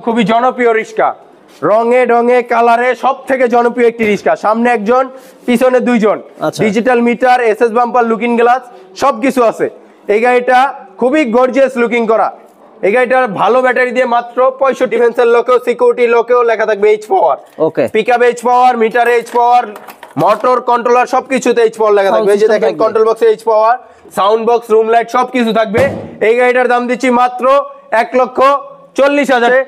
খুবই জনপ্রিয় রিক্সা, রঙে ঢঙে কালারে সব থেকে জনপ্রিয় একটি রিক্সা। সামনে একজন, পিছনে দুইজন, digital meter, SS bumper, looking glass সবকিছু আছে। এই গাড়িটা খুবই গর্জিয়াস লুকিং করা। এই গাড়িটার ভালো ব্যাটারি দিয়ে মাত্র 65 ডিফেন্সের লোকেও, সিকিউরিটি লোকেও লেখা থাকবে H power. Okay, pickup H power, মিটারে এইচ পাওয়ার, মোটর কন্ট্রোলার সবকিছুতে এইচ পাওয়ার লেখা থাকবে। এই যে দেখেন কন্ট্রোল বক্সে H power, sound box, room light সবকিছু থাকবে। এই গাড়িটার দাম দিচ্ছি মাত্র 1,40,000।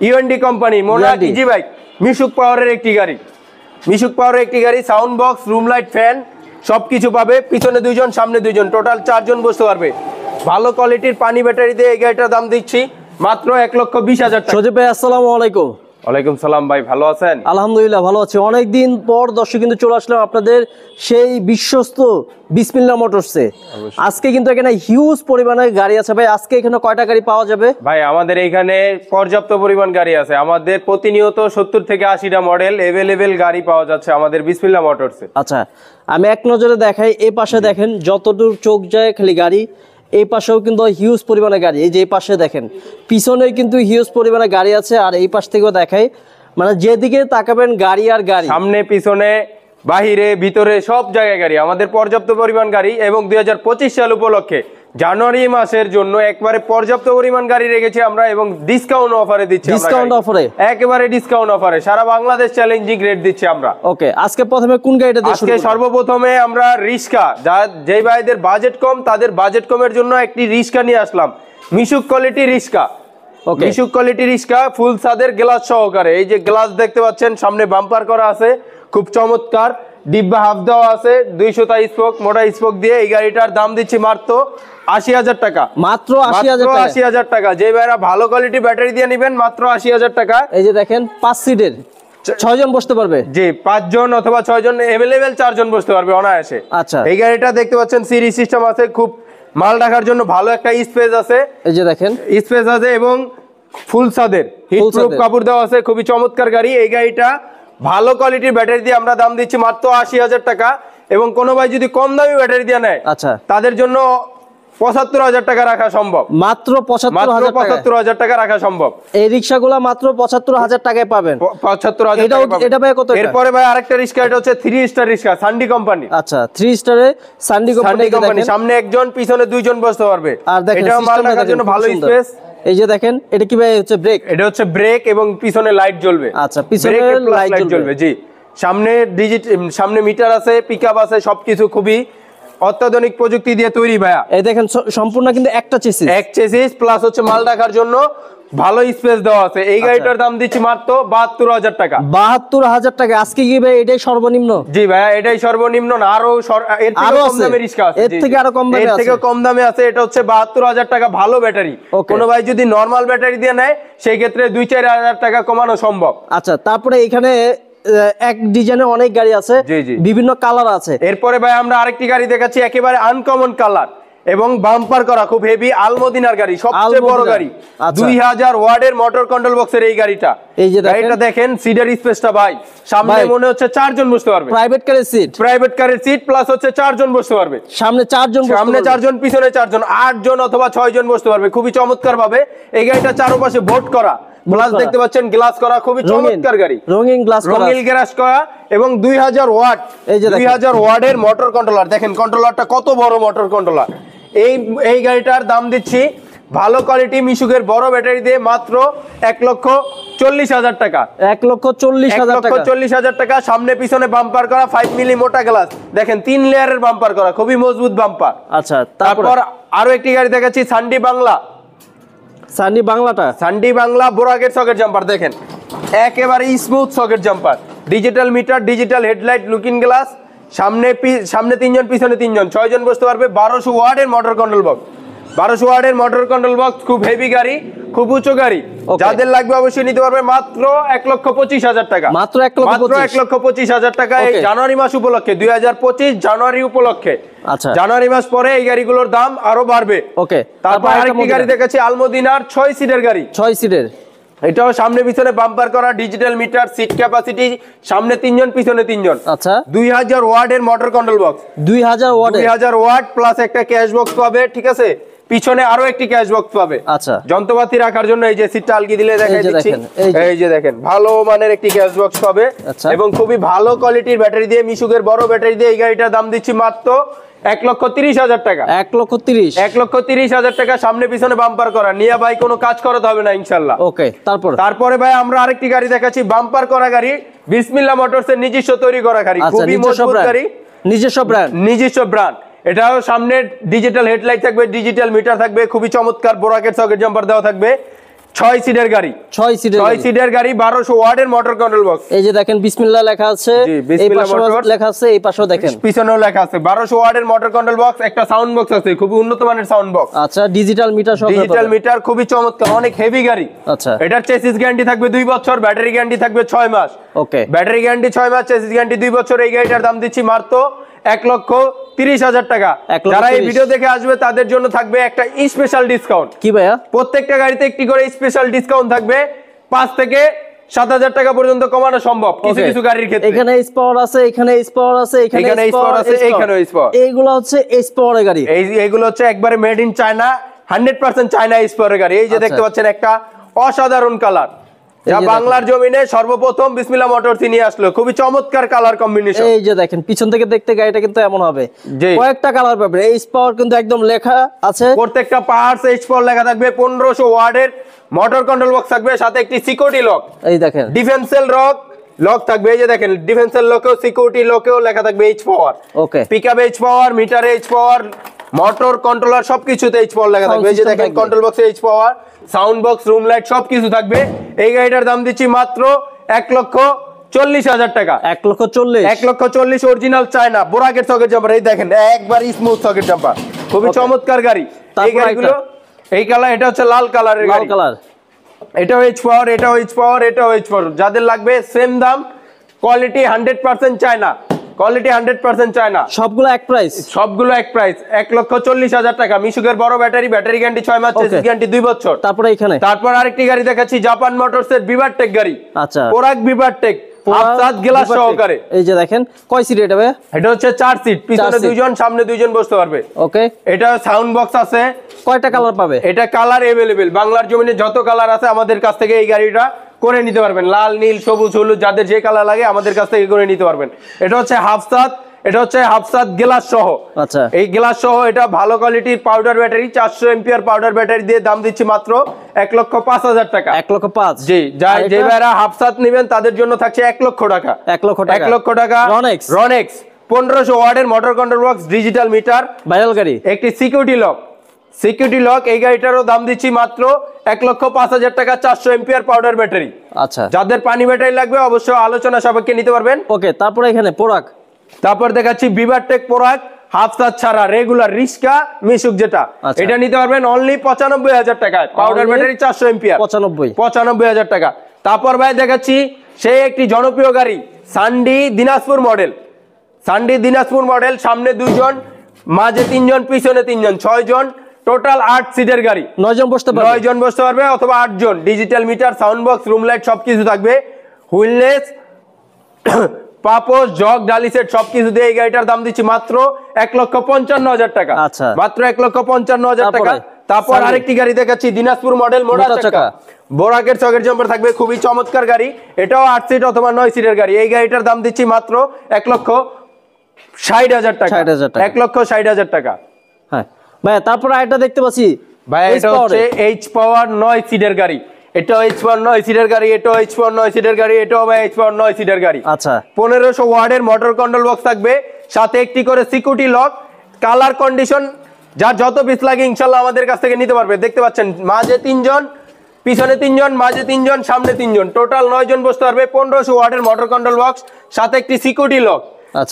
ইউএনডি কোম্পানি মোনাক ইজি বাইক, মিশুক পাওয়ারের একটি গাড়ি, মিশুক পাওয়ারের একটি গাড়ি। Sound box, room light, fan সবকিছু পাবে। পিছনে দুইজন, সামনে দুইজন, টোটাল 4 জন বসতে পারবে। ভালো কোয়ালিটির পানি ব্যাটারি দিয়ে এই গাড়িটার দাম দিচ্ছি মাত্র 1,20,000 টাকা। সজীব ভাই আসসালামু আলাইকুম। ওয়ালাইকুম সালাম ভাই, ভালো আছেন? আলহামদুলিল্লাহ ভালো আছি। অনেকদিন পর দর্শক কিন্তু চলে আসলাম আপনাদের সেই বিশ্বস্ত বিসমিল্লাহ মোটরসে। আজকে কিন্তু এখানে হিউজ পরিমাণে গাড়ি আছে ভাই। আজকে এখানে কয়টা গাড়ি পাওয়া যাবে ভাই? আমাদের এখানে পর্যাপ্ত পরিমাণ গাড়ি আছে। আমাদের প্রতিনিয়ত 70 থেকে 80টা মডেল এভেলেবেল গাড়ি পাওয়া যাচ্ছে আমাদের বিসমিল্লাহ মোটরসে। আচ্ছা, আমি এক নজরে দেখাই। এই পাশে দেখেন যতদূর চোখ যায় খালি গাড়ি। এই পাশেও কিন্তু হিউজ পরিমাণে গাড়ি। এই যে এই পাশে দেখেন, পিছনেও কিন্তু হিউজ পরিমাণে গাড়ি আছে। আর এই পাশ থেকেও দেখাই, মানে যেদিকে তাকাবেন গাড়ি আর গাড়ি, সামনে পিছনে বাহিরে ভিতরে সব জায়গায় গাড়ি। আমাদের পর্যাপ্ত পরিমাণ গাড়ি এবং 2025 সাল উপলক্ষে জানুয়ারি মাসের জন্য একবারে পর্যাপ্ত পরিমাণ গাড়ি রেখেছি আমরা এবং ডিসকাউন্ট অফারে দিচ্ছি। ডিসকাউন্ট অফারে, একেবারে ডিসকাউন্ট অফারে সারা বাংলাদেশ চ্যালেঞ্জিং রেট দিচ্ছি আমরা। ওকে, আজকে প্রথমে কোন গাড়িটা দিয়ে শুরু? আজকে সর্বপ্রথমে আমরা রিক্সা, যেই ভাইদের বাজেট কম তাদের বাজেট কমের জন্য একটি রিক্সা নিয়ে আসলাম, মিশুক কোয়ালিটি রিক্সা। মিশুক কোয়ালিটি রিক্সা ফুল ছাদের গ্লাস সহকারে। এই যে গ্লাস দেখতে পাচ্ছেন, সামনে বাম্পার করা আছে, খুব চমৎকার। ডিব্বা হাফ দেওয়া আছে, 200টা স্পোক, মোটা স্পোক দিয়ে। এই গাড়িটার দাম দিচ্ছি মাত্র 80,000 টাকা। মাত্র 80,000 টাকা। যে ভাইরা ভালো কোয়ালিটি ব্যাটারি দিয়ে নেবেন মাত্র 80,000 টাকা। এই যে দেখেন 5 সিটের, 6 জন বসতে পারবে। জি, 5 জন অথবা 6 জন, এভেলেবেল 4 জন বসতে পারবে অনায়াসে। আচ্ছা, এই গাড়িটা দেখতে পাচ্ছেন সিরিজ সিস্টেম আছে, খুব মাল রাখার জন্য ভালো একটা স্পেস আছে। এই যে দেখেন স্পেস আছে এবং ফুল ছাদের হিটপ্রুফ কাপড় দেওয়া আছে, খুবই চমৎকার গাড়ি। এই গাড়িটা ভালো কোয়ালিটির ব্যাটারি দিয়ে আমরা দাম দিচ্ছি মাত্র 80,000 টাকা। এবং কোনো ভাই যদি কম দামি ব্যাটারি দিয়ে নেয়, আচ্ছা, তাদের জন্য 75,000 টাকা রাখা সম্ভব। মাত্র 75,000 টাকা রাখা সম্ভব। এই রিক্সাগুলো মাত্র 75,000 টাকায় পাবেন। 75,000। এটা ভাই কত? এরপরে ভাই আরেকটা রিক্সা, এটা হচ্ছে 3 স্টার রিক্সা, সান্ডি কোম্পানি। আচ্ছা, 3 স্টারে সান্ডি কোম্পানি। সামনে একজন, পিছনে 2 জন বসতে পারবে। আর দেখেন এটা মাল রাখার জন্য ভালো স্পেস। এই যে দেখেন, এটা কি ভাই হচ্ছে ব্রেক? এটা হচ্ছে ব্রেক এবং পিছনে লাইট জ্বলবে। আচ্ছা, পিছনে লাইট জ্বলবে। জি, সামনে মিটার আছে, পিকআপ আছে, সবকিছু খুবই অত্যাধুনিক প্রযুক্তি দিয়ে তৈরি ভাইয়া। এই দেখেন সম্পূর্ণ কিন্তু একটা চেসিস, এক চেসিস প্লাস হচ্ছে মাল রাখার জন্য ভালো স্পেস দেওয়া আছে। এই গাড়িটার দাম দিচ্ছি মাত্র 72,000 টাকা। 72,000 টাকা। আজকে কি ভাই এটাই সর্বনিম্ন? জি ভাইয়া, এটাই সর্বনিম্ন না, আরো এর থেকে কম দামে রিক্সা আছে। এর থেকে আরো কম দামে আছে, এর থেকে কম দামে আছে। এটা হচ্ছে 72,000 টাকা, ভালো ব্যাটারি। কোন ভাই যদি নরমাল ব্যাটারি দিয়ে নেয় সেই ক্ষেত্রে 2-4 হাজার টাকা কমানো সম্ভব। আচ্ছা, তারপরে এখানে এক ডিজাইনের অনেক গাড়ি আছে, বিভিন্ন কালার আছে। এরপরে ভাই আমরা আরেকটি গাড়ি দেখাচ্ছি, একেবারে আনকমন কালার এবং বাম্পার করা, খুব হেভি আলমদিনার গাড়ি, সবচেয়ে বড় গাড়ি। 2000 ওয়াটের মোটর কন্ট্রোল বক্সের এই গাড়িটা। এই যে গাড়িটা দেখেন, সিডার স্পেসটা ভাই, সামনে মনে হচ্ছে 4 জন বসতে পারবে। প্রাইভেট কারের সিট প্লাস হচ্ছে 4 জন বসতে পারবে। সামনে 4 জন, পিছনে 4 জন, 8 জন অথবা 6 জন বসতে পারবে। খুবই চমৎকার ভাবে এই গাড়িটা চারপাশে বোর্ড করা, গ্লাস দেখতে পাচ্ছেন, গ্লাস করা, খুবই চমৎকার গাড়ি, রঙিন গ্লাস করা এবং 2000 ওয়াট। এই যে 2000 ওয়াটের মোটর কন্ট্রোলার, দেখেন কন্ট্রোলারটা কত বড় মোটর কন্ট্রোলার। এই গাড়িটার দাম দিচ্ছি ভালো কোয়ালিটি মিশুকের বড় ব্যাটারি দিয়ে মাত্র 1,40,000 টাকা। 1,40,000 টাকা। সামনে পিছনে বাম্পার করা, 5 মিলি মোটা গ্লাস, দেখেন 3 লেয়ারের বাম্পার করা, খুবই মজবুত বাম্পার। আচ্ছা, তারপর আরো একটি গাড়ি দেখাচ্ছি, সান্ডি বাংলা বোরাকের সকেট জাম্পার। দেখেন একেবারে smooth socket jumper, digital meter, digital headlight, looking glass, সামনে 3 জন, পিছনে 3 জন, 6 জন বসতে পারবে। 1200 ওয়াটের মোটর কন্ট্রোল বক্স, 1200 ওয়াটের মোটর কন্ট্রোল বক্স, খুব হেভি গাড়ি, খুব উঁচু গাড়ি। যাদের লাগবে অবশ্যই নিতে পারবে মাত্র 1,25,000 টাকা। মাত্র 1,25,000 টাকা এই জানুয়ারি মাস উপলক্ষে, 2025 জানুয়ারি উপলক্ষে। আচ্ছা, জানুয়ারি মাস পরে এই গাড়িগুলোর দাম আরো বাড়বে। ওকে, তারপর আরেকটি গাড়ি দেখাচ্ছি, আলমদিনার 6 সিটের গাড়ি। 6 সিটের, এটাও সামনে পিছনে বাম্পার করা, ডিজিটাল মিটার, সিট ক্যাপাসিটি, সামনে 3 জন, পিছনে 3 জন। আচ্ছা, 2000 ওয়াটের motor control box, 2000 watt plus একটা ক্যাশ বক্স পাবে। ঠিক আছে, পিছনে আরো একটি ক্যাশ বক্স পাবে। আচ্ছা, যন্ত্রপাতি রাখার জন্য এই যে সিটটা আলগি দিলে দেখাই দিচ্ছি, দেখেন, এই যে দেখেন ভালো মানের একটি ক্যাশ বক্স পাবে। আচ্ছা। এবং খুবই ভালো কোয়ালিটির ব্যাটারি দিয়ে, মিশুকের বড় ব্যাটারি দিয়ে এই গাড়িটার দাম দিচ্ছি মাত্র 1,30,000 টাকা। 1,30,000 1,30,000 টাকা। সামনে পিছনে বাম্পার করা, নিয়া ভাই কোনো কাজ করাতে হবে না ইনশাল্লাহ। ওকে, তারপরে ভাই আমরা আরেকটি গাড়ি দেখাচ্ছি, বাম্পার করা গাড়ি, বিসমিল্লাহ মোটরস এর নিজস্ব তৈরি করা গাড়ি, খুবই মজবুত গাড়ি, নিজস্ব ব্র্যান্ড। এটাও সামনে ডিজিটাল হেডলাইট থাকবে, ডিজিটাল মিটার থাকবে, খুবই চমৎকার বোরাকেট সকেট জাম্পার দেওয়া থাকবে। 6 সিটের গাড়ি, 6 সিটের গাড়ি, 1200 ওয়াটের মোটর কন্ট্রোল বক্স। এই যে দেখেন বিসমিল্লাহ লেখা আছে, এই পাশেও লেখা আছে, এই পাশেও দেখেন পিছনেও লেখা আছে 1200 ওয়াটের মোটর কন্ট্রোল বক্স। একটা সাউন্ড বক্স আছে, খুবই উন্নত মানের সাউন্ড বক্স। আচ্ছা, ডিজিটাল মিটার সহ, ডিজিটাল মিটার, খুবই চমৎকার, অনেক হেভি গাড়ি। আচ্ছা, এটার চেসিস গ্যারান্টি থাকবে 2 বছর, ব্যাটারি গ্যারান্টি থাকবে 6 মাস। ওকে, ব্যাটারি গ্যারান্টি 6 মাস, চেসিস গ্যারান্টি 2 বছর। এই গাড়িটার দাম দিচ্ছি মাত্র 1,30,000 টাকা। যারা এই ভিডিও দেখে আসবে তাদের জন্য থাকবে একটা স্পেশাল ডিসকাউন্ট। কি ভাইয়া? প্রত্যেকটা গাড়িতে একটি করে স্পেশাল ডিসকাউন্ট থাকবে, 5 থেকে 7,000 টাকা পর্যন্ত কমানো সম্ভব কিছু কিছু গাড়ির ক্ষেত্রে। এখানে এইচ পাওয়ার আছে, এখানে এইচ পাওয়ার আছে, এখানে এইচ পাওয়ার আছে, এখানে এইচ পাওয়ার। এইগুলো হচ্ছে এইচ পাওয়ারের গাড়ি। এইগুলো হচ্ছে একবারে made in China, 100% China H পাওয়ারের গাড়ি। এই যে দেখতে পাচ্ছেন একটা অসাধারণ কালার, যা বাংলার জমিনে সর্বপ্রথম বিসমিল্লাহ মোটরস নিয়ে আসলো। খুবই চমৎকার কালার কম্বিনেশন। এই যে দেখেন পিছন থেকে দেখতে গাড়িটা কিন্তু এমন হবে, কয়েকটা কালার পাবেন। এইচ পাওয়ার কিন্তু একদম লেখা আছে, প্রত্যেকটা পার্টস এইচ পাওয়ার লেখা থাকবে। 1500 ওয়াটের মোটর কন্ট্রোল বক্স থাকবে, সাথে একটি সিকিউরিটি লক। এই দেখেন ডিফেন্সিয়াল লক থাকবে। এই যে দেখেন ডিফেন্সিয়াল লকেও, সিকিউরিটি লকেও লেখা থাকবে H power. Okay, pickup H power, মিটারে এইচ পাওয়ার, মোটর কন্ট্রোলার সবকিছুতে এইচ পাওয়ার লেখা থাকবে। এই যে দেখেন কন্ট্রোল বক্সে H power, sound box, room light সবকিছু থাকবে। এই গাড়িটার দাম দিচ্ছি মাত্র 1,40,000 টাকা। 1,40,000 অরিজিনাল চায়না বোরাকেট সকেট জাম্পার। এই দেখেন একবার স্মুথ সকেট জাম্পার, খুবই চমৎকার গাড়ি। এই গাড়িগুলো, এই কালার, এটা হচ্ছে লাল কালারের গাড়ি। এটাও এইচ পাওয়ার, এটাও এইচ পাওয়ার, এটাও এইচ পাওয়ার। যাদের লাগবে সেম দাম, কোয়ালিটি 100% চায়না, কোয়ালিটি 100% চায়না, সবগুলো এক প্রাইস, 1,40,000 টাকা। মিশুকের বড় ব্যাটারি, ব্যাটারি গ্যারান্টি 6 মাস, চেসিস গ্যারান্টি 2 বছর। তারপর আরেকটি গাড়ি দেখাচ্ছি, জাপান মোটরস এর বিভারটেক গাড়ি। আচ্ছা, পোরাক বিভারটেক, হাফসাত গ্লাস সহকারে। এই যে দেখেন কয় সিট এটা ভাই? এটা হচ্ছে 4 সিট, পিছনে 2 জন, সামনে 2 জন বসতে পারবে। ওকে, এটা সাউন্ড বক্স আছে। কয়টা কালার পাবে? এটা কালার अवेलेबल, বাংলার জমিনে যত কালার আছে আমাদের কাছ থেকে এই গাড়িটা করে নিতে পারবেন। লাল, নীল, সবুজ, হলুদ, যাদের যে কালার লাগে আমাদের কাছ থেকে করে নিতে পারবেন। এটা হচ্ছে হাফসাত গ্লাস সহ। আচ্ছা, এই গ্লাস সহ, এটা ভালো কোয়ালিটির powder battery, 400 ampere powder battery দিয়ে দাম দিচ্ছি মাত্র 1,05,000 টাকা। 1,05,000। জি, যে ভাইরা হাফসাত নেবেন তাদের জন্য থাকছে 1 লক্ষ টাকা। 1 লক্ষ টাকা। রনেক্স 1500 ওয়াটের motor control box, digital meter, viral গাড়ি, একটি সিকিউরিটি লক। এই গাড়িটারও দাম দিচ্ছি মাত্র 1,05,000 টাকা, 400 এম্পিয়ার পাউডার ব্যাটারি। আচ্ছা, যাদের পানি ব্যাটারি লাগবে অবশ্যই আলোচনা সাপেক্ষে নিতে পারবেন। ওকে, তারপরে এখানে পোরাক, তারপর দেখাচ্ছি বিভারটেক পোরাক, হাফসাত ছাড়া রেগুলার রিস্কা মিশুক যেটা, এটা নিতে পারবেন অনলি 95,000 টাকায়, পাউডার ব্যাটারি 400 এম্পিয়ার, 95,000 টাকা। তারপর ভাই দেখাচ্ছি সেই একটি জনপ্রিয় গাড়ি, সান্ডি দিনাজপুর মডেল। সামনে 2 জন, মাঝে 3 জন, পিছনে 3 জন, 6 জন, টোটাল 8 সিটের গাড়ি। 9 জন বসতে পারবে অথবা 8 জন। Digital meter, sound box, room light সবকিছু থাকবে। হুইললেস, পাপোস, জগ, ডালি সেট সবকিছু দিয়ে এই গাড়িটার দাম দিচ্ছি মাত্র 1,55,000 টাকা। আচ্ছা, মাত্র 1,55,000 টাকা। তারপর আরেকটি গাড়ি দেখাচ্ছি, দিনাজপুর মডেল, মোটা চাকা, বোরাকেট সকেট জাম্পার থাকবে, খুবই চমৎকার গাড়ি। এটাও 8 সিট অথবা 9 সিটের গাড়ি। এই গাড়িটার দাম দিচ্ছি মাত্র 1,60,000 টাকা। 1,60,000 টাকা। হ্যাঁ ভাই, তারপর আরেকটা দেখতে পাচ্ছি ভাই, এটা হচ্ছে এইচ পাওয়ার 9 সিটের গাড়ি। এটাও এইচ পাওয়ার 9 সিটের গাড়ি, এটাও এইচ পাওয়ার 9 সিটের গাড়ি, এটাও ভাই এইচ পাওয়ার 9 সিটের গাড়ি। আচ্ছা, 1500 ওয়াটের মোটর কন্ট্রোল বক্স থাকবে, সাথে একটি করে সিকিউরিটি লক। কালার কন্ডিশন যার যত পিস লাগে ইনশাআল্লাহ আমাদের কাছ থেকে নিতে পারবে। দেখতে পাচ্ছেন মাঝে 3 জন, পিছনে 3 জন, মাঝে 3 জন, সামনে 3 জন, টোটাল 9 জন বসতে পারবে। 1500 ওয়াটের মোটর কন্ট্রোল বক্স, সাথে একটি সিকিউরিটি লক,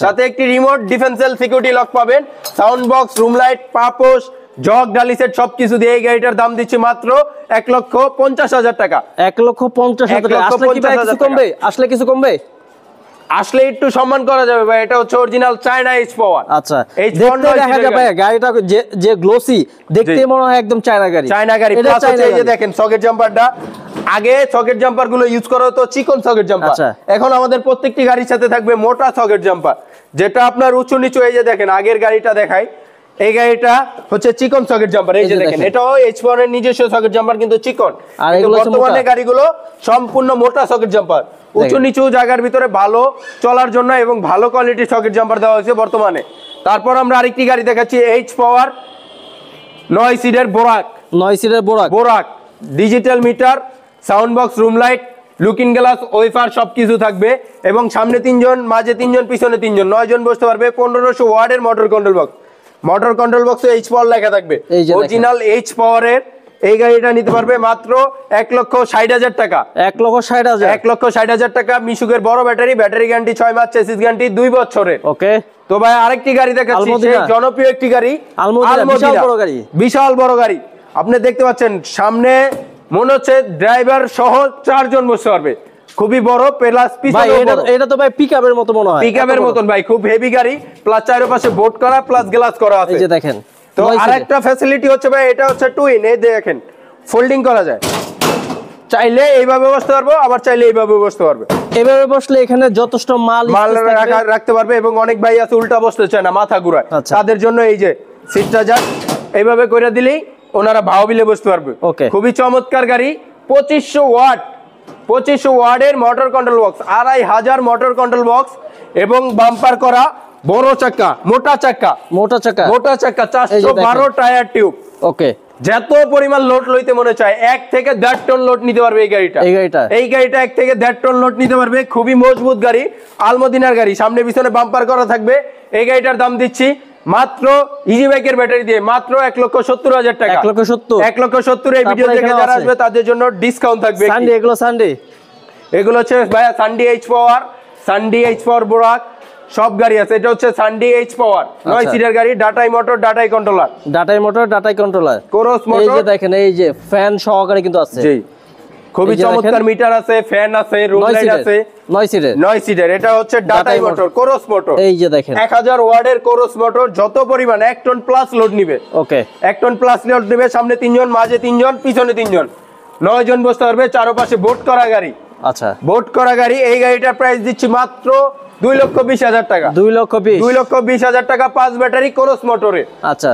সাথে একটি রিমোট ডিফেন্সিয়াল সিকিউরিটি লক পাবেন। সাউন্ড বক্স, রুম লাইট, পাপোস, জগ, ডালি সেট সবকিছু দিয়ে এই গাড়িটার দাম দিচ্ছি মাত্র 1,50,000 টাকা। 1,50,000 টাকা। আসলে কিছু কমবে? আসলে একটু সম্মান করা যাবে ভাই। এটা হচ্ছে অরিজিনাল চায়না এইচ পাওয়ার। আচ্ছা, দেখতে দেখা যাবে গাড়িটা যে গ্লোসি, দেখতে মনে হয় একদম চায়না গাড়ি। প্লাস হচ্ছে এই যে দেখেন সকেট জাম্পারটা, আগে সকেট জাম্পার গুলো ইউজ করা হতো চিকন সকেট জাম্পার, এখন আমাদের প্রত্যেকটি গাড়ির সাথে থাকবে মোটা সকেট জাম্পার, যেটা আপনার উঁচু নিচু। এই যে দেখেন আগের গাড়িটা দেখাই, এই গাড়িটা হচ্ছে চিকন সকেট জাম্পার, এই যে দেখেন এটাও H1 এর নিজস্ব সকেট জাম্পার, কিন্তু চিকন। আর কিন্তু এগুলো বর্তমানে গাড়িগুলো সম্পূর্ণ মোটা সকেট জাম্পার, উঁচু নিচু জায়গার ভিতরে ভালো চলার জন্য এবং ভালো কোয়ালিটির সকেট জাম্পার দেওয়া হয়েছে বর্তমানে। তারপর আমরা আরেকটি গাড়ি দেখাচ্ছি H পাওয়ার 9 সিটের বোরাক। 9 সিটের Borak digital meter, sound box, room light, looking glass, ওয়েফার সবকিছু থাকবে এবং সামনে 3 জন, মাঝে 3 জন, পিছনে 3 জন, 9 জন বসতে পারবে। 1500 ওয়াটের motor control box, motor control বক্সে H পাওয়ার লেখা থাকবে, অরিজিনাল H পাওয়ারের। এই গাড়িটা নিতে পারবে মাত্র 1,60,000 টাকা। 1,60,000 1,60,000 টাকা। মিশুকের বড় ব্যাটারি, ব্যাটারি গ্যারান্টি 6 মাস, চেসিস গ্যারান্টি 2 বছরের। ওকে। তো ভাই আরেকটি গাড়ি দেখাচ্ছি, সেই জনপ্রিয় একটি গাড়ি আলমোদিনা, বিশাল বড় গাড়ি। আপনি দেখতে পাচ্ছেন সামনে মনে হচ্ছে ড্রাইভার সহ 4 জন বসতে পারবে, খুবই বড় প্লাস পিছনে এটা তো ভাই পিকআপের মতো মনে হয়, পিকআপের মতন ভাই, খুব হেভি গাড়ি, প্লাস চারপাশে বোর্ড করা প্লাস গ্লাস করা আছে, এই যে দেখেন। তো আরেকটা ফ্যাসিলিটি হচ্ছে ভাই, এটা হচ্ছে টুইন, এই দেখেন ফোল্ডিং করা যায়, চাইলে এইভাবে বসতে পারবো, আবার চাইলে এইভাবে বসতে পারবে। এভাবে বসলে এখানে যথেষ্ট মাল রাখতে পারবে। এবং অনেক ভাই আছে উল্টা বসতে চায় না, মাথা ঘুরায়, তাদের জন্য এই যে সিটটা যা এইভাবে করে দিলেই ওনারা ভাওবিলে বসতে পারবে। খুবই চমৎকার গাড়ি। 2500 ওয়াটের motor control box, 2500 motor control box এবং বাম্পার করা বড় চাকা, মোটা চাকা 412 টায়ার টিউব। ওকে। যত পরিমাণ লোড লইতে মনে চায় 1 থেকে 1.5 টন লোড নিতে পারবে এই গাড়িটা। এই গাড়িটা 1 থেকে 1.5 টন লোড নিতে পারবে। খুবই মজবুত গাড়ি, আলমদিনার গাড়ি, সামনে পিছনে বাম্পার করা থাকবে। এই গাড়িটার দাম দিচ্ছি মাত্র ইজি বাইকের ব্যাটারি দিয়ে মাত্র 1,70,000 টাকা। 1,70,000 এই ভিডিও দেখে যারা আসবে তাদের জন্য ডিসকাউন্ট থাকবে। এগুলো হচ্ছে ভাইয়া সানডি H পাওয়ার, সানডি H পাওয়ার বোরাক, সব গাড়ি আছে। এটা হচ্ছে সানডি H পাওয়ার 9 সিটার গাড়ি, ডাটাই মোটর, ডাটাই কন্ট্রোলার, কোরস মোটর। এই যে দেখেন, এই যে ফ্যান সহকারে কিন্তু আছে। জি, খুবই চমৎকার মিটার আছে, ফ্যান আছে, রুম লাইট আছে। 9 সিটার এটা হচ্ছে ডাটাই মোটর, কোরস মোটর। এই যে দেখেন 1000 ওয়াটের কোরস মোটর, যত পরিমাণ 1 টন প্লাস লোড নিবে। ওকে, 1 টন প্লাস লোড নিবে। সামনে 3 জন, মাঝে 3 জন, পিছনে 3 জন, 9 জন বসতে পারবে। চারপাশে বোর্ড করা গাড়ি। আচ্ছা, বোর্ড করা গাড়ি। এই গাড়িটার প্রাইস দিচ্ছি মাত্র 2,20,000 টাকা। 2,20,000 টাকা, 5 ব্যাটারি, কোরস মোটরে। আচ্ছা,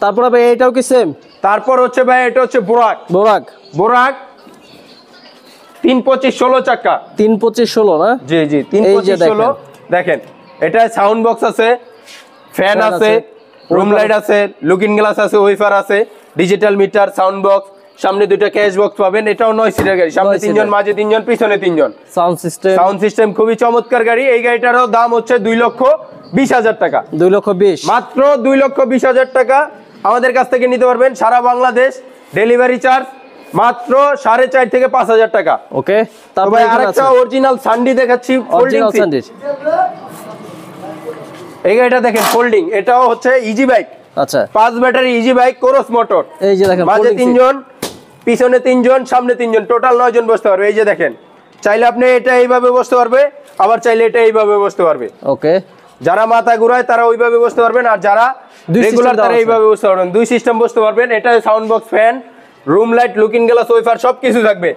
তারপর ভাই এটাও কি সেম? তারপর হচ্ছে ভাই এটা হচ্ছে বোরাক 325/16 চাকা। 325/16 না? জি 325/16। দেখেন এটা সাউন্ড বক্স আছে, ফ্যান আছে, রুম লাইট আছে, লুকিং গ্লাস আছে, ওয়েফার আছে, ডিজিটাল মিটার, সাউন্ড বক্স, সামনে দুটো ক্যাশ বক্স পাবেন। এটাও 9 সিটার গাড়ি, সামনে 3 জন, মাঝে 3 জন, পিছনে 3 জন। সাউন্ড সিস্টেম খুবই চমৎকার গাড়ি। এই গাড়িটারও দাম হচ্ছে 2,20,000 টাকা। 2,20,000 মাত্র 2,20,000 টাকা আমাদের কাছ থেকে নিতে পারবেন। সারা বাংলাদেশ ডেলিভারি চার্জ মাত্র 4.5 থেকে 5,000 টাকা। ওকে, তারপরে আরেকটা অরিজিনাল সানডি দেখাচ্ছি, ফোল্ডিং সিট। এই গাড়িটা দেখেন ফোল্ডিং, এটাও হচ্ছে ইজি বাইক। আচ্ছা, 5 ব্যাটারি ইজি বাইক, কোরস মোটর। এই যে দেখেন মাঝে 3 জন, পিছনে 3 জন, সামনে 3 জন, টোটাল 9 জন বসতে পারবে। এই যে দেখেন, চাইলে আপনি এটা এইভাবে বসতে পারবে, আবার চাইলে এটা এইভাবে বসতে পারবে। ওকে, যারা মাথা ঘুরায় তারা ওইভাবে বসতে পারবেন, আর যারা রেগুলার তারা এইভাবে বসতে পারবেন। 2 সিস্টেম বসতে পারবেন। এটা sound box, fan, room light, looking glass, ওয়েফার সবকিছু থাকবে।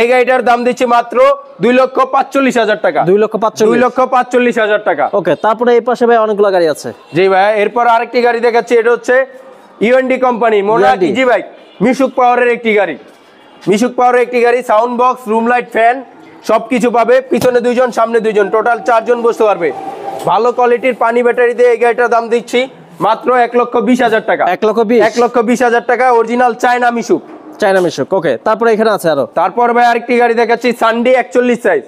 এই গাড়িটার দাম দিচ্ছি মাত্র 2,45,000 টাকা। 2,45,000 টাকা। ওকে, তারপরে এই পাশে ভাই অনেকগুলো গাড়ি আছে। জি ভাই, এরপর আরেকটি গাড়ি দেখাচ্ছি। এটা হচ্ছে ইউএনডি কোম্পানি মোনাক ইজি বাইক, মিশুক পাওয়ারের একটি গাড়ি। মিশুক পাওয়ারের একটি গাড়ি, sound box, room light, fan সবকিছু পাবে। পিছনে 2 জন, সামনে 2 জন, টোটাল 4 জন বসতে পারবে। ভালো কোয়ালিটির পানি ব্যাটারি দিয়ে এই গাড়িটার দাম দিচ্ছি মাত্র 1,20,000 টাকা। 1,20,000 টাকা, অরিজিনাল চায়না মিশুক। ওকে, তারপরে এখানে আছে আরো। তারপর ভাই আরেকটি গাড়ি দেখাচ্ছি, সানডি 41 সাইজ।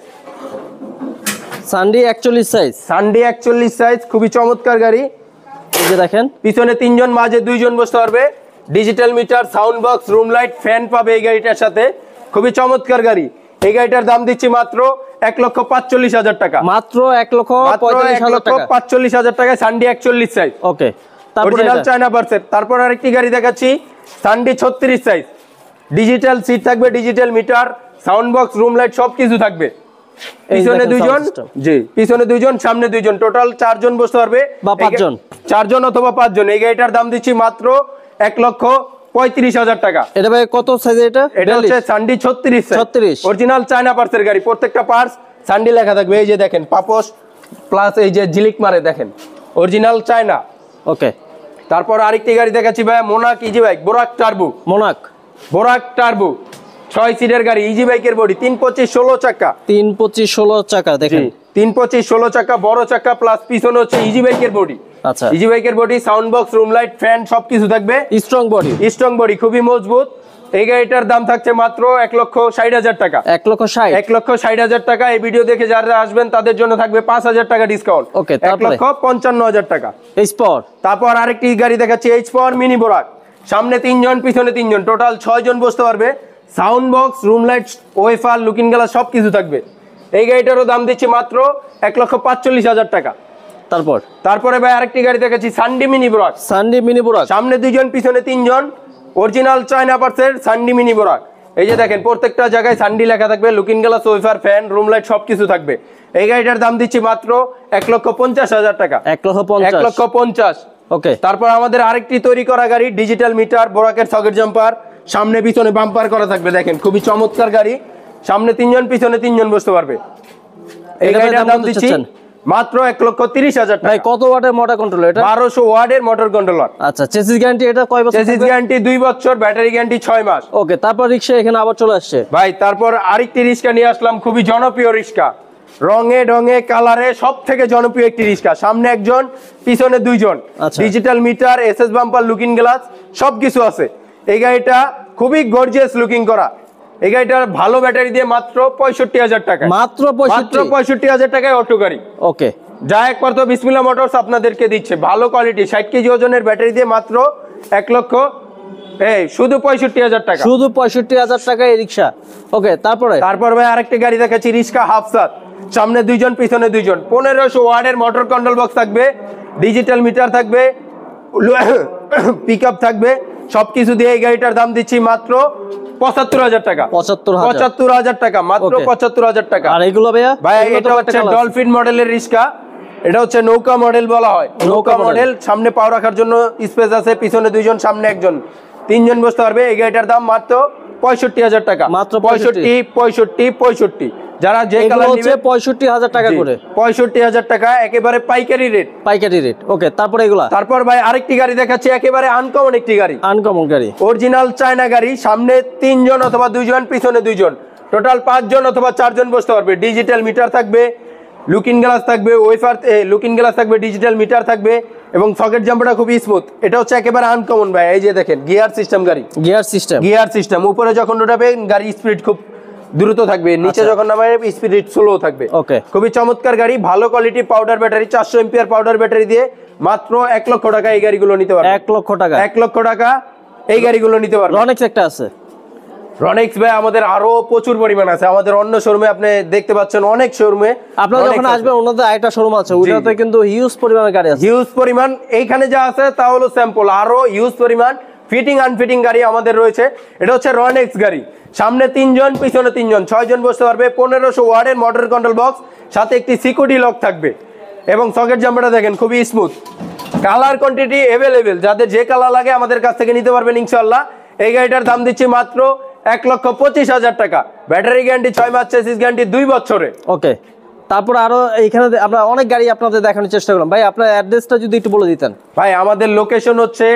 সানডি 41 সাইজ, খুবই চমৎকার গাড়ি। এই যে দেখেন, পিছনে 3 জন, মাঝে 2 জন বসতে পারবে। Digital meter, sound box, room light, fan পাবে এই গাড়িটার সাথে। খুবই চমৎকার গাড়ি। এই গাড়িটার দাম দিচ্ছি মাত্র 1,45,000 টাকা। মাত্র 1,45,000 টাকায় সানডি 41 সাইজ। ওকে, অরিজিনাল চায়না পার্সেল। তারপর আরেকটি গাড়ি দেখাচ্ছি, সানডি 36 সাইজ। ডিজিটাল সিট থাকবে, digital meter, sound box, room light সবকিছু থাকবে। পিছনে 2 জন, জি পিছনে 2 জন, সামনে 2 জন, টোটাল 4 জন বসতে পারবে, বা 5 জন, 4 জন অথবা 5 জন। এই গাড়িটার দাম দিচ্ছি মাত্র 1,35,000 টাকা। এটা ভাই কত সাইজ? এটা হচ্ছে সানডি 36 অরিজিনাল চায়না পার্সের গাড়ি। প্রত্যেকটা পার্টস সানডি লেখা থাকবে। এই যে দেখেন পাপোশ প্লাস এই যে ঝিলিক মারে দেখেন, অরিজিনাল চায়না। ওকে, তারপর আরেকটি গাড়ি দেখাচ্ছি ভাই, মোনাক easy bike, Borak turbo, Borak turbo 6 সিটের গাড়ি, ইজি বাইকের বডি, 325/16 চাকা, 325/16 চাকা দেখেন, 325/16 চাকা, বড় চাকা প্লাস পিছনে হচ্ছে ইজি বাইকের বডি। আচ্ছা, ইজি বাইকের body, sound box, room light, fan সবকিছু থাকবে, স্ট্রং বডি, খুবই মজবুত। এই গাড়িটার দাম থাকছে মাত্র 1,60,000 টাকা, 1,60,000, 1,60,000 টাকা। এই ভিডিও দেখে যারা আসবেন তাদের জন্য থাকবে 5,000 টাকা ডিসকাউন্ট, ওকে। তারপরে 1,55,000 টাকা। এইচপাওয়ার, তারপর আরেকটি গাড়ি দেখাচ্ছি, এইচ পাওয়ার মিনি বোরাক, সামনে 3 জন পিছনে 3 জন, টোটাল 6 জন বসতে পারবে, sound box, room light, wafer, looking glass সবকিছু থাকবে। এই গাড়িটারও দাম দিচ্ছি মাত্র 1,45,000 টাকা। তারপরে ভাই আরেকটি গাড়ি দেখাচ্ছি, সানডি মিনি বোরাক, সামনে 2 জন পিছনে 3 জন, অরিজিনাল চায়না পার্টসের সানডি মিনি বোরাক। এই যে দেখেন প্রত্যেকটা জায়গায় সানডি লেখা থাকবে, looking glass, wafer, fan, room light সবকিছু থাকবে। এই গাড়িটার দাম দিচ্ছি মাত্র 1,50,000 টাকা, 1,50,000, ওকে। তারপর আমাদের আরেকটি তৈরি করা গাড়ি, ডিজিটাল মিটার, বোরাকের সকেট জাম্পার, সামনে পিছনে বাম্পার করা থাকবে, দেখেন খুবই চমৎকার গাড়ি, সামনে 3 জন পিছনে 3 জন বসতে পারবে। এই গাড়িটার দাম দিচ্ছি মাত্র 1,30,000 টাকা। ভাই কত ওয়াটের মোটর কন্ট্রোলার এটা? 1200 ওয়াটের মোটর কন্ট্রোলার। আচ্ছা, চেসিস গ্যারান্টি এটা কয় বছর? চেসিস গ্যারান্টি 2 বছর, ব্যাটারি গ্যারান্টি 6 মাস। ওকে, তারপর রিকশা এখানে আবার চলে আসছে ভাই। তারপর আরেকটি রিক্সা নিয়ে আসলাম, খুবই জনপ্রিয় রিক্সা, রঙে ঢঙে কালারে সব থেকে জনপ্রিয় একটি রিক্সা, সামনে 1 জন পিছনে 2 জন, digital meter, SS bumper, looking glass সবকিছু আছে। এই গাড়িটা খুবই গর্জিয়াস লুকিং করা। এই গাড়িটার ভালো ব্যাটারি দিয়ে মাত্র 65,000 টাকা, মাত্র 65,000 টাকায় অটো গাড়ি, ওকে। যা একবার তো বিসমিল্লাহ মোটরস আপনাদেরকে দিচ্ছে, ভালো কোয়ালিটি 60 কেজি ওজনের ব্যাটারি দিয়ে মাত্র 65,000 টাকা, শুধু 65,000 টাকা এই রিক্সা, ওকে। তারপর ভাই আরেকটি গাড়ি দেখাচ্ছি, রিক্সা হাফসাত, সামনে 2 জন পিছনে 2 জন, 1500 ওয়াটের মোটর কন্ট্রোল বক্স থাকবে, ডিজিটাল মিটার থাকবে, পিকআপ থাকবে, সবকিছু দিয়ে এই গাড়িটার দাম দিচ্ছি মাত্র 75,000 টাকা, 75,000 টাকা, মাত্র 75,000 টাকা। আর এগুলো ভাই এটা হচ্ছে ডলফিন মডেলের রিক্সা, এটা হচ্ছে নৌকা মডেল বলা হয়, নৌকা মডেল, সামনে পাও রাখার জন্য স্পেস আছে, পিছনে 2 জন, সামনে 1 জন, 3 জন বসতে পারবে। এই গাড়িটার দাম মাত্র 65,000 টাকা, মাত্র 65,000 যারা যে কালার হচ্ছে 65,000 টাকা করে, 65,000 টাকা একেবারে পাইকারি রেট, ওকে। তারপর ভাই আরেকটি গাড়ি দেখাচ্ছি, একেবারে আনকমন একটি গাড়ি, অরিজিনাল চায়না গাড়ি, সামনে 3 জন অথবা 2 জন, পিছনে 2 জন, টোটাল 5 জন অথবা 4 জন বসতে পারবে। ডিজিটাল মিটার থাকবে, লুকিং গ্লাস থাকবে, ওয়েফার লুকিং গ্লাস থাকবে, ডিজিটাল মিটার থাকবে, এবং সকেট জাম্পারটা খুবই স্মুথ। এটা হচ্ছে একেবারে আনকমন ভাই। এই যে দেখেন গিয়ার সিস্টেম গাড়ি, গিয়ার সিস্টেম, উপরে যখন উঠাবে গাড়ি স্পিড খুব দ্রুত থাকবে, নিচে যখন নামাবে স্পিড স্লো থাকবে, ওকে। খুবই চমৎকার গাড়ি, ভালো quality powder battery, 400 ampere powder battery দিয়ে মাত্র 1 লক্ষ টাকা এই গাড়িগুলো নিতে পারবে, 1 লক্ষ টাকা, 1 লক্ষ টাকা এই গাড়িগুলো নিতে পারবে। রনেক্স একটা আছে, রনেক্স ভাই আমাদের আরো প্রচুর পরিমাণ আছে, আমাদের অন্য শোরুমে আপনি দেখতে পাচ্ছেন, অনেক শোরুমে আপনারা যখন আসবেন ওনাদের আরেকটা শোরুম আছে, ওইটাতে কিন্তু হিউজ পরিমাণের গাড়ি আছে, হিউজ পরিমাণ। এইখানে যা আছে তা হলো স্যাম্পল, আরো হিউজ পরিমাণ ফিটিং আনফিটিং গাড়ি আমাদের রয়েছে। এটা হচ্ছে রনেক্স গাড়ি, সামনে 3 জন পিছনে 3 জন, 6 জন বসতে পারবে, 1500 ওয়াটের মোটর কন্ট্রোল বক্স, সাথে একটি সিকিউরিটি লক থাকবে, এবং সকেট জাম্পারটা দেখেন খুবই স্মুথ, কালার কোয়ান্টিটি अवेलेबल, যাদের যে কালার লাগে আমাদের কাছ থেকে নিতে পারবেন ইনশাআল্লাহ। এই গাড়িটার দাম দিচ্ছি মাত্র 1,25,000 টাকা, ব্যাটারি গ্যারান্টি 6 মাস, চেসিস গ্যারান্টি 2 বছরে, ওকে। তারপর আরো এইখানে আমরা অনেক গাড়ি আপনাদের দেখানোর চেষ্টা করলাম, ভাই আপনার অ্যাড্রেসটা যদি একটু বলে দিতেন। ভাই আমাদের লোকেশন হচ্ছে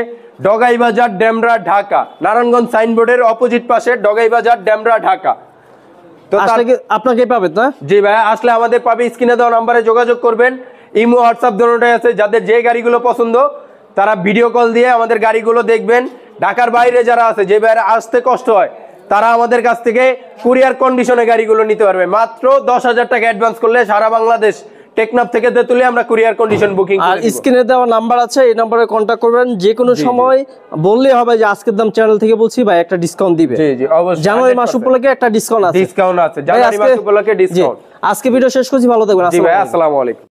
ডগাইবাজার, ডেমরা, ঢাকা, নারায়ণগঞ্জ সাইনবোর্ডের অপোজিট পাশে, ডগাইবাজার, ডেমরা, ঢাকা। তো আপনাকে পাবেন না? জি ভাই, আসলে আমাদের পাবে, স্ক্রিনে দেওয়া নাম্বারে যোগাযোগ করবেন, ইমো হোয়াটসঅ্যাপ দুটোটাই আছে, যাদের যে গাড়িগুলো পছন্দ তারা ভিডিও কল দিয়ে আমাদের গাড়িগুলো দেখবেন। ঢাকার বাইরে যারা আছে, যে বাইরে আসতে কষ্ট হয়, তারা আমাদের কাছ থেকে কুরিয়ার কন্ডিশনে গাড়িগুলো নিতে পারবে, মাত্র 10,000 টাকা অ্যাডভান্স করলে সারা বাংলাদেশ টেকনাফ থেকে তেতুলিয়া আমরা কুরিয়ার কন্ডিশন বুকিং করে দেব। আর স্ক্রিনে দেওয়া নাম্বার আছে, এই নম্বরে কন্টাক্ট করবেন, যে কোনো সময় বললেই হবে যে আজকের দাম চ্যানেল থেকে বলছি, ভাই একটা ডিসকাউন্ট দিবে। জি জি অবশ্যই, জানুয়ারি মাস উপলক্ষে একটা ডিসকাউন্ট আছে, জানুয়ারি মাস উপলক্ষে ডিসকাউন্ট। আজকে ভিডিও শেষ করছি, ভালো থাকবেন। জি ভাই, আসসালামু আলাইকুম।